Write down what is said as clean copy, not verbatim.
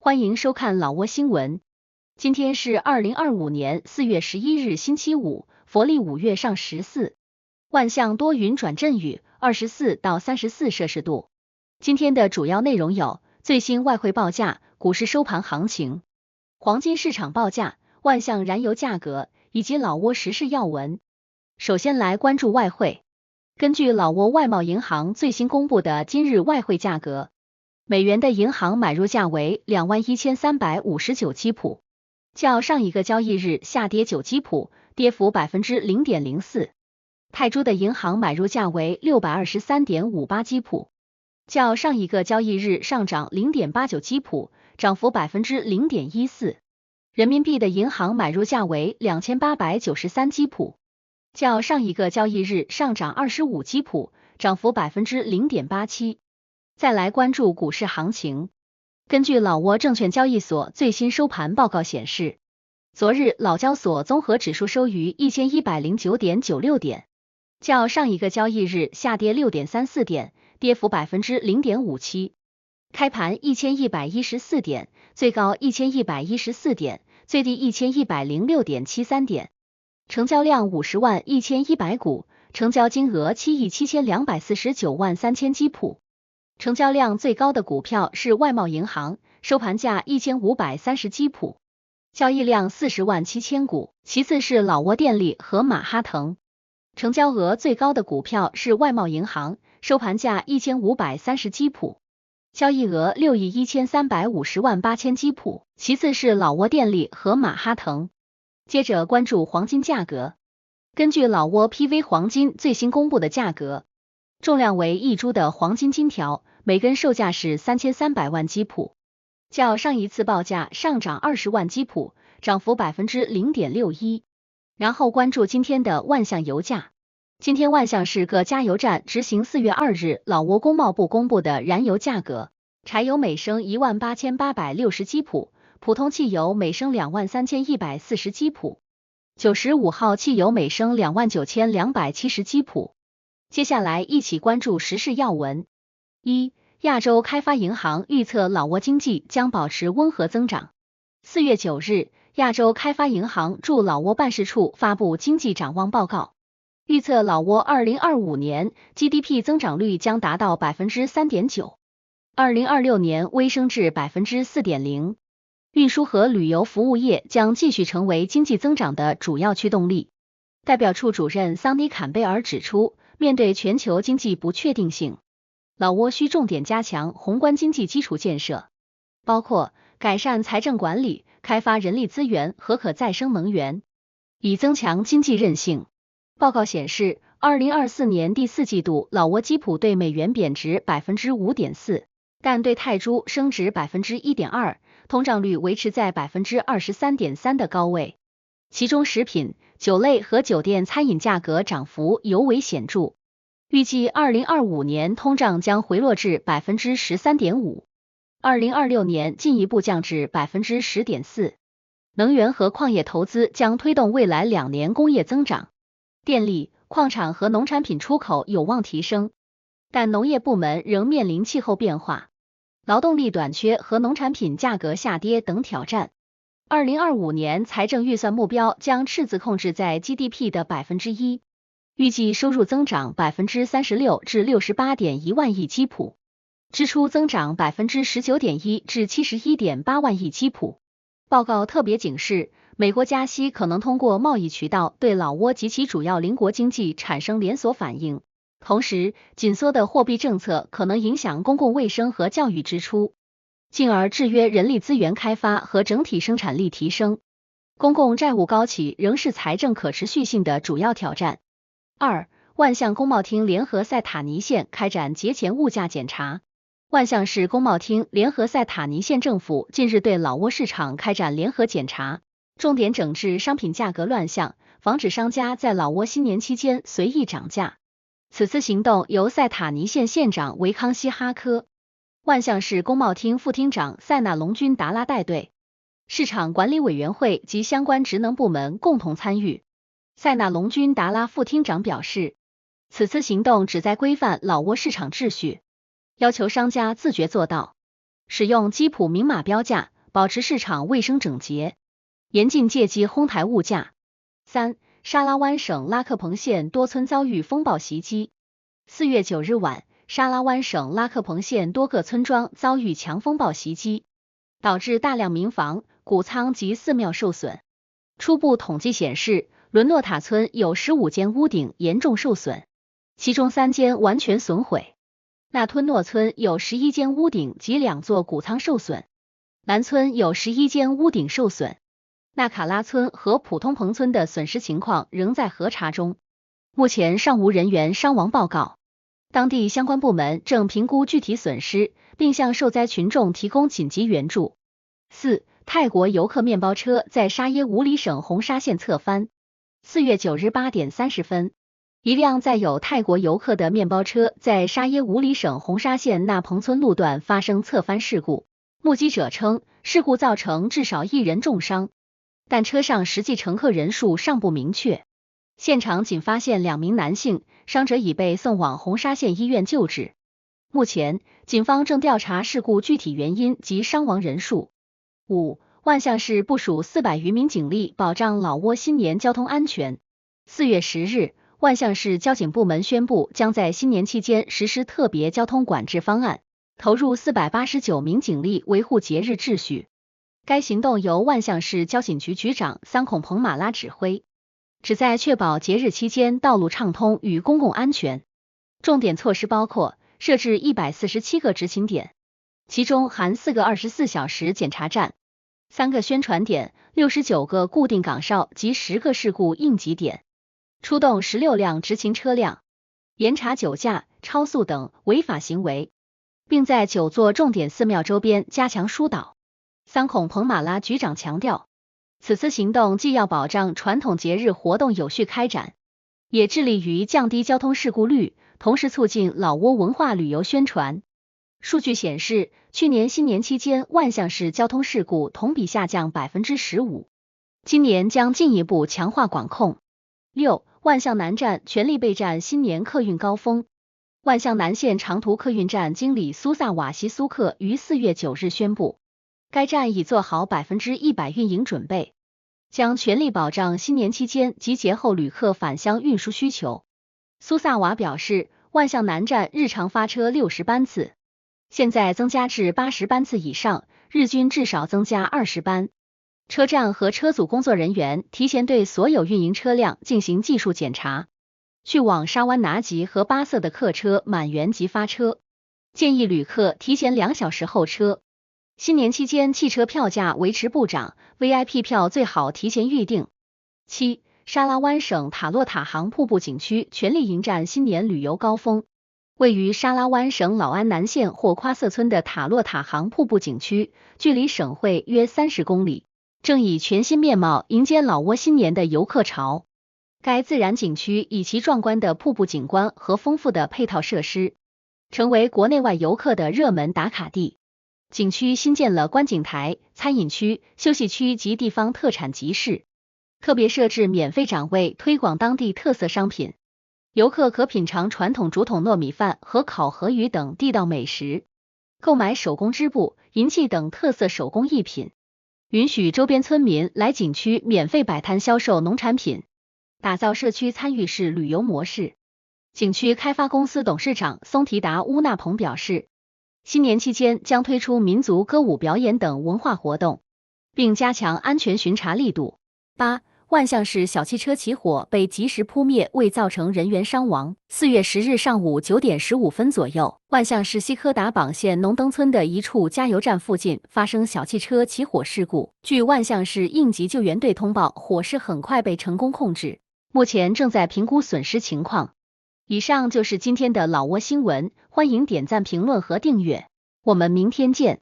欢迎收看老挝新闻。今天是2025年4月11日星期五，佛历5月上14，万象多云转阵雨，24到34摄氏度。今天的主要内容有：最新外汇报价、股市收盘行情、黄金市场报价、万象燃油价格以及老挝时事要闻。首先来关注外汇。根据老挝外贸银行最新公布的今日外汇价格，美元的银行买入价为21359基普，较上一个交易日下跌9基普，跌幅 0.04%。泰铢的银行买入价为623.58基普，较上一个交易日上涨 0.89基普，涨幅 0.14%。人民币的银行买入价为2893基普，较上一个交易日上涨25基普，涨幅 0.87%。再来关注股市行情。根据老挝证券交易所最新收盘报告显示，昨日老交所综合指数收于 1109.96 点，较上一个交易日下跌 6.34 点，跌幅 0.57%。开盘1114点，最高1114点，最低1106.73点。成交量50万1100股，成交金额7亿7249万3000基普。成交量最高的股票是外贸银行，收盘价1530基普，交易量40万7000股，其次是老挝电力和马哈腾。成交额最高的股票是外贸银行，收盘价1530基普，交易额6亿1350万8000基普，其次是老挝电力和马哈腾。接着关注黄金价格。根据老挝 PV 黄金最新公布的价格，重量为1铢的黄金金条，每根售价是3300万基普，较上一次报价上涨20万基普，涨幅 0.61%。然后关注今天的万象油价。今天万象市各加油站执行4月2日老挝工贸部公布的燃油价格，柴油每升18860基普，普通汽油每升23140基普，95号汽油每升29270基普。接下来一起关注时事要闻。亚洲开发银行预测老挝经济将保持温和增长。4月9日，亚洲开发银行驻老挝办事处发布经济展望报告，预测老挝2025年 GDP 增长率将达到 3.9%， 2026年微升至 4.0%。运输和旅游服务业将继续成为经济增长的主要驱动力。代表处主任桑迪坎贝尔指出，面对全球经济不确定性，老挝需重点加强宏观经济基础建设，包括改善财政管理、开发人力资源和可再生能源，以增强经济韧性。报告显示，2024年第4季度老挝基普对美元贬值 5.4%， 但对泰铢升值 1.2%， 通胀率维持在 23.3% 的高位。其中食品、酒类和酒店餐饮价格涨幅尤为显著，预计2025年通胀将回落至 13.5%， 2026年进一步降至 10.4%。能源和矿业投资将推动未来2年工业增长，电力、矿产和农产品出口有望提升，但农业部门仍面临气候变化、劳动力短缺和农产品价格下跌等挑战。2025年财政预算目标将赤字控制在 GDP 的 1%， 预计收入增长 36% 至 68.1万亿基普，支出增长 19.1% 至 71.8万亿基普。报告特别警示，美国加息可能通过贸易渠道对老挝及其主要邻国经济产生连锁反应，同时紧缩的货币政策可能影响公共卫生和教育支出，进而制约人力资源开发和整体生产力提升。公共债务高企仍是财政可持续性的主要挑战。万象工贸厅联合塞塔尼县开展节前物价检查。万象市工贸厅联合塞塔尼县政府近日对老挝市场开展联合检查，重点整治商品价格乱象，防止商家在老挝新年期间随意涨价。此次行动由塞塔尼县县长维康西哈科、万象市工贸厅副厅长塞纳隆军达拉带队，市场管理委员会及相关职能部门共同参与。塞纳隆军达拉副厅长表示，此次行动旨在规范老挝市场秩序，要求商家自觉做到使用基普明码标价，保持市场卫生整洁，严禁借机哄抬物价。3. 沙拉湾省拉克彭县多村遭遇风暴袭击。4月9日晚，沙拉湾省拉克彭县多个村庄遭遇强风暴袭击，导致大量民房、谷仓及寺庙受损。初步统计显示，伦诺塔村有15间屋顶严重受损，其中3间完全损毁。纳吞诺村有11间屋顶及2座谷仓受损，南村有11间屋顶受损。纳卡拉村和普通彭村的损失情况仍在核查中，目前尚无人员伤亡报告。当地相关部门正评估具体损失，并向受灾群众提供紧急援助。4. 泰国游客面包车在沙耶武里省红沙县侧翻。4月9日8点30分，一辆载有泰国游客的面包车在沙耶武里省红沙县纳彭村路段发生侧翻事故。目击者称，事故造成至少1人重伤，但车上实际乘客人数尚不明确。现场仅发现2名男性，伤者已被送往红沙县医院救治。目前，警方正调查事故具体原因及伤亡人数。5. 万象市部署400余名警力保障老挝新年交通安全。4月10日，万象市交警部门宣布，将在新年期间实施特别交通管制方案，投入489名警力维护节日秩序。该行动由万象市交警局局长桑孔彭马拉指挥，旨在确保节日期间道路畅通与公共安全。重点措施包括设置147个执勤点，其中含4个24小时检查站、3个宣传点、69个固定岗哨及10个事故应急点，出动16辆执勤车辆，严查酒驾、超速等违法行为，并在9座重点寺庙周边加强疏导。桑孔彭马拉局长强调，此次行动既要保障传统节日活动有序开展，也致力于降低交通事故率，同时促进老挝文化旅游宣传。数据显示，去年新年期间万象市交通事故同比下降 15%， 今年将进一步强化管控。6. 万象南站全力备战新年客运高峰。万象南线长途客运站经理苏萨瓦西苏克于4月9日宣布，该站已做好100%运营准备，将全力保障新年期间及节后旅客返乡运输需求。苏萨瓦表示，万象南站日常发车60班次，现在增加至80班次以上，日均至少增加20班。车站和车组工作人员提前对所有运营车辆进行技术检查，去往沙湾拿吉和巴色的客车满员即发车，建议旅客提前2小时候车。新年期间汽车票价维持不涨， VIP 票最好提前预订。7. 沙拉湾省塔洛塔杭瀑布景区全力迎战新年旅游高峰。位于沙拉湾省老安南县霍夸瑟村的塔洛塔杭瀑布景区，距离省会约30公里，正以全新面貌迎接老挝新年的游客潮。该自然景区以其壮观的瀑布景观和丰富的配套设施，成为国内外游客的热门打卡地。景区新建了观景台、餐饮区、休息区及地方特产集市，特别设置免费展位，推广当地特色商品。游客可品尝传统竹筒糯米饭和烤河鱼等地道美食，购买手工织布、银器等特色手工艺品，允许周边村民来景区免费摆摊销售农产品，打造社区参与式旅游模式。景区开发公司董事长松提达乌纳蓬表示，新年期间将推出民族歌舞表演等文化活动，并加强安全巡查力度。8. 万象市小汽车起火被及时扑灭，未造成人员伤亡。4月10日上午9点15分左右，万象市西科达榜县农登村的一处加油站附近发生小汽车起火事故。据万象市应急救援队通报，火势很快被成功控制，目前正在评估损失情况。以上就是今天的老挝新闻，欢迎点赞、评论和订阅，我们明天见。